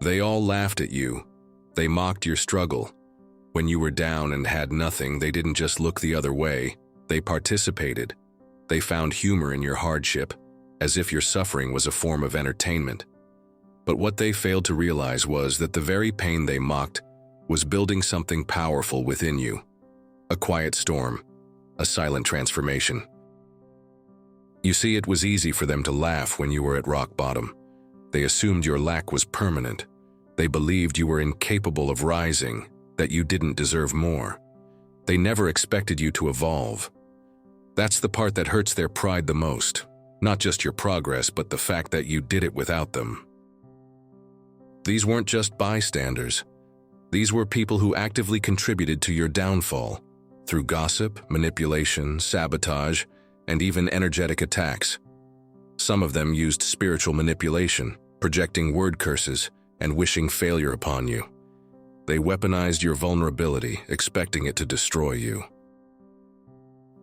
They all laughed at you. They mocked your struggle. When you were down and had nothing, they didn't just look the other way. They participated. They found humor in your hardship, as if your suffering was a form of entertainment. But what they failed to realize was that the very pain they mocked was building something powerful within you. A quiet storm, a silent transformation. You see, it was easy for them to laugh when you were at rock bottom. They assumed your lack was permanent. They believed you were incapable of rising, that you didn't deserve more. They never expected you to evolve. That's the part that hurts their pride the most. Not just your progress, but the fact that you did it without them. These weren't just bystanders. These were people who actively contributed to your downfall, through gossip, manipulation, sabotage, and even energetic attacks. Some of them used spiritual manipulation, projecting word curses, and wishing failure upon you. They weaponized your vulnerability, expecting it to destroy you.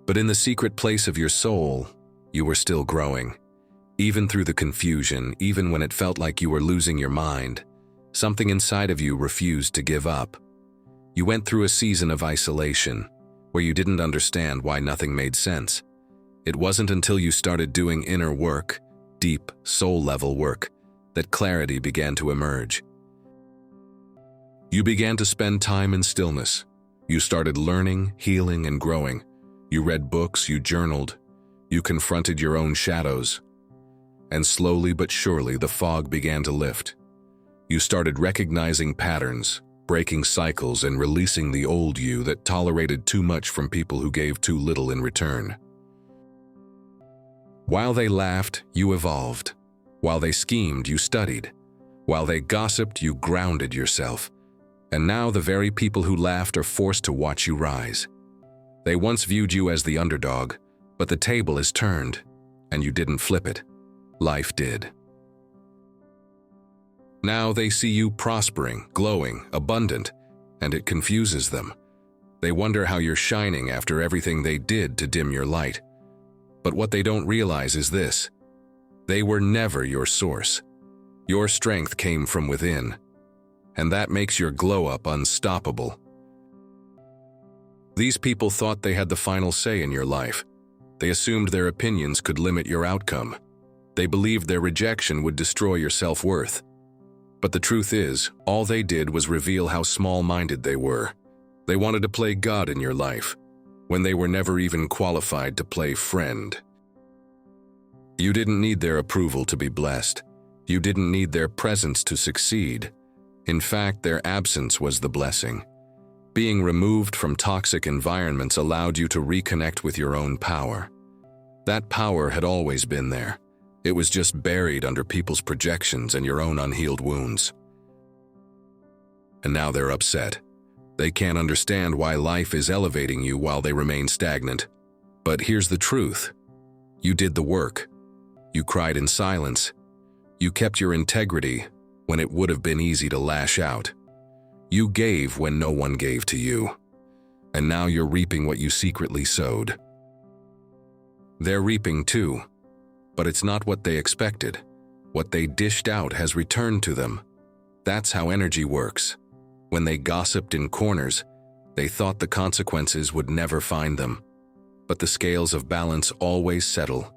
But in the secret place of your soul, you were still growing. Even through the confusion, even when it felt like you were losing your mind, something inside of you refused to give up. You went through a season of isolation, where you didn't understand why nothing made sense. It wasn't until you started doing inner work, deep, soul-level work, that clarity began to emerge. You began to spend time in stillness. You started learning, healing, and growing. You read books, you journaled, you confronted your own shadows. And slowly but surely, the fog began to lift. You started recognizing patterns, breaking cycles, and releasing the old you that tolerated too much from people who gave too little in return. While they laughed, you evolved. While they schemed, you studied. While they gossiped, you grounded yourself. And now the very people who laughed are forced to watch you rise. They once viewed you as the underdog, but the table is turned, and you didn't flip it. Life did. Now they see you prospering, glowing, abundant, and it confuses them. They wonder how you're shining after everything they did to dim your light. But what they don't realize is this: they were never your source. Your strength came from within, and that makes your glow-up unstoppable. These people thought they had the final say in your life. They assumed their opinions could limit your outcome. They believed their rejection would destroy your self-worth. But the truth is, all they did was reveal how small-minded they were. They wanted to play God in your life, when they were never even qualified to play friend. You didn't need their approval to be blessed. You didn't need their presence to succeed. In fact, their absence was the blessing. Being removed from toxic environments allowed you to reconnect with your own power. That power had always been there. It was just buried under people's projections and your own unhealed wounds. And now they're upset. They can't understand why life is elevating you while they remain stagnant. But here's the truth. You did the work. You cried in silence. You kept your integrity when it would have been easy to lash out. You gave when no one gave to you. And now you're reaping what you secretly sowed. They're reaping too, but it's not what they expected. What they dished out has returned to them. That's how energy works. When they gossiped in corners, they thought the consequences would never find them. But the scales of balance always settle,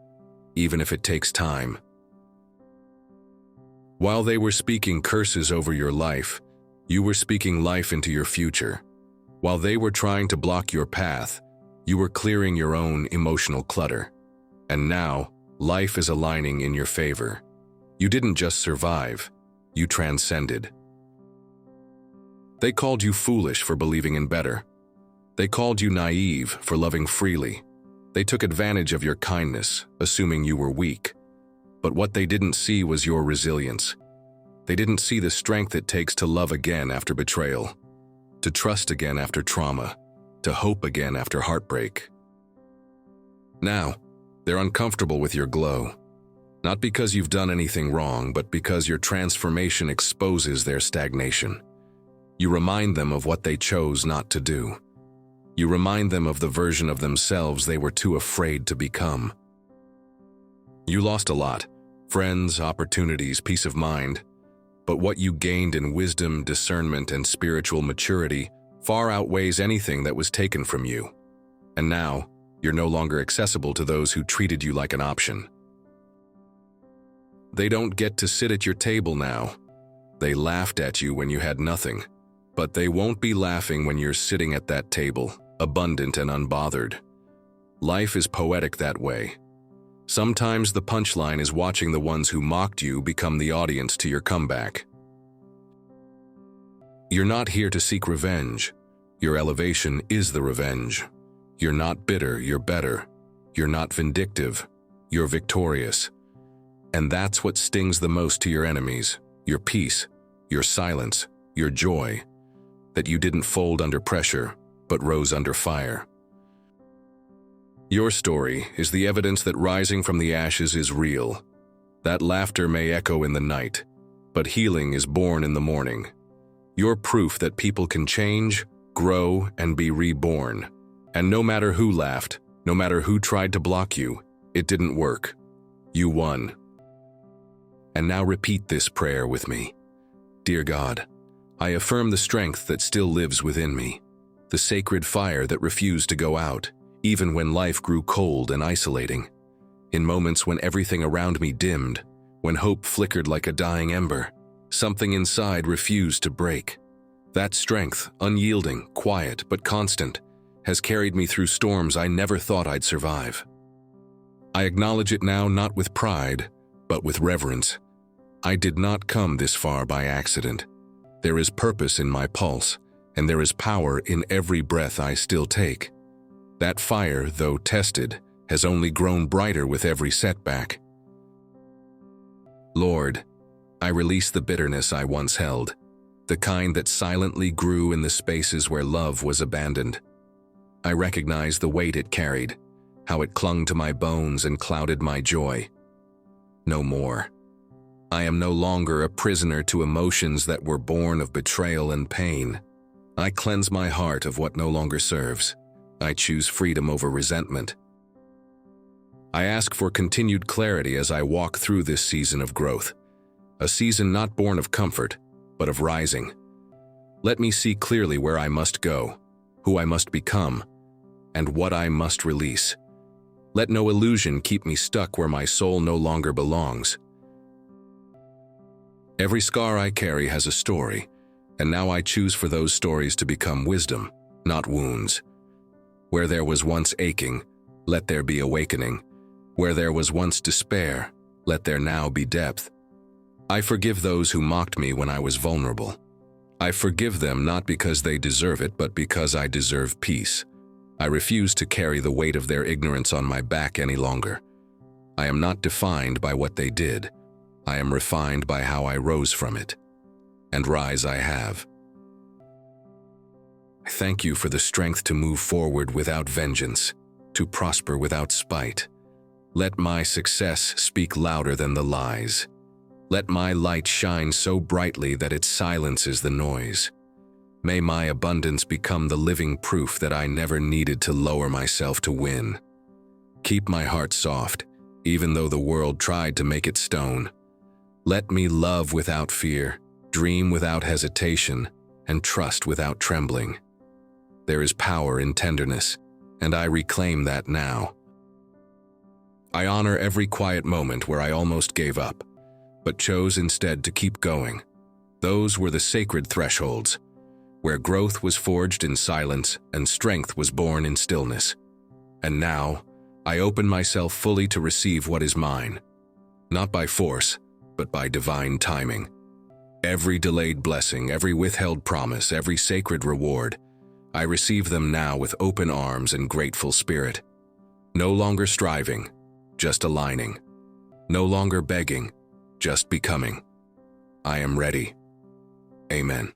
even if it takes time. While they were speaking curses over your life, you were speaking life into your future. While they were trying to block your path, you were clearing your own emotional clutter. And now, life is aligning in your favor. You didn't just survive, you transcended. They called you foolish for believing in better. They called you naive for loving freely. They took advantage of your kindness, assuming you were weak. But what they didn't see was your resilience. They didn't see the strength it takes to love again after betrayal, to trust again after trauma, to hope again after heartbreak. Now, they're uncomfortable with your glow. Not because you've done anything wrong, but because your transformation exposes their stagnation. You remind them of what they chose not to do. You remind them of the version of themselves they were too afraid to become. You lost a lot: friends, opportunities, peace of mind. But what you gained in wisdom, discernment, and spiritual maturity far outweighs anything that was taken from you. And now, you're no longer accessible to those who treated you like an option. They don't get to sit at your table now. They laughed at you when you had nothing, but they won't be laughing when you're sitting at that table, abundant and unbothered. Life is poetic that way. Sometimes the punchline is watching the ones who mocked you become the audience to your comeback. You're not here to seek revenge. Your elevation is the revenge. You're not bitter, you're better. You're not vindictive, you're victorious. And that's what stings the most to your enemies, your peace, your silence, your joy, that you didn't fold under pressure, but rose under fire. Your story is the evidence that rising from the ashes is real. That laughter may echo in the night, but healing is born in the morning. You're proof that people can change, grow, and be reborn. And no matter who laughed, no matter who tried to block you, it didn't work. You won. And now repeat this prayer with me. Dear God, I affirm the strength that still lives within me, the sacred fire that refused to go out, even when life grew cold and isolating. In moments when everything around me dimmed, when hope flickered like a dying ember, something inside refused to break. That strength, unyielding, quiet, but constant, has carried me through storms I never thought I'd survive. I acknowledge it now not with pride, but with reverence. I did not come this far by accident. There is purpose in my pulse, and there is power in every breath I still take. That fire, though tested, has only grown brighter with every setback. Lord, I release the bitterness I once held, the kind that silently grew in the spaces where love was abandoned. I recognize the weight it carried, how it clung to my bones and clouded my joy. No more. I am no longer a prisoner to emotions that were born of betrayal and pain. I cleanse my heart of what no longer serves. I choose freedom over resentment. I ask for continued clarity as I walk through this season of growth, a season not born of comfort, but of rising. Let me see clearly where I must go, who I must become, and what I must release. Let no illusion keep me stuck where my soul no longer belongs. Every scar I carry has a story, and now I choose for those stories to become wisdom, not wounds. Where there was once aching, let there be awakening. Where there was once despair, let there now be depth. I forgive those who mocked me when I was vulnerable. I forgive them not because they deserve it, but because I deserve peace. I refuse to carry the weight of their ignorance on my back any longer. I am not defined by what they did. I am refined by how I rose from it. And rise I have. I thank you for the strength to move forward without vengeance, to prosper without spite. Let my success speak louder than the lies. Let my light shine so brightly that it silences the noise. May my abundance become the living proof that I never needed to lower myself to win. Keep my heart soft, even though the world tried to make it stone. Let me love without fear, dream without hesitation, and trust without trembling. There is power in tenderness, and I reclaim that now. I honor every quiet moment where I almost gave up, but chose instead to keep going. Those were the sacred thresholds, where growth was forged in silence and strength was born in stillness. And now, I open myself fully to receive what is mine, not by force, but by divine timing. Every delayed blessing, every withheld promise, every sacred reward, I receive them now with open arms and grateful spirit. No longer striving, just aligning. No longer begging, just becoming. I am ready. Amen.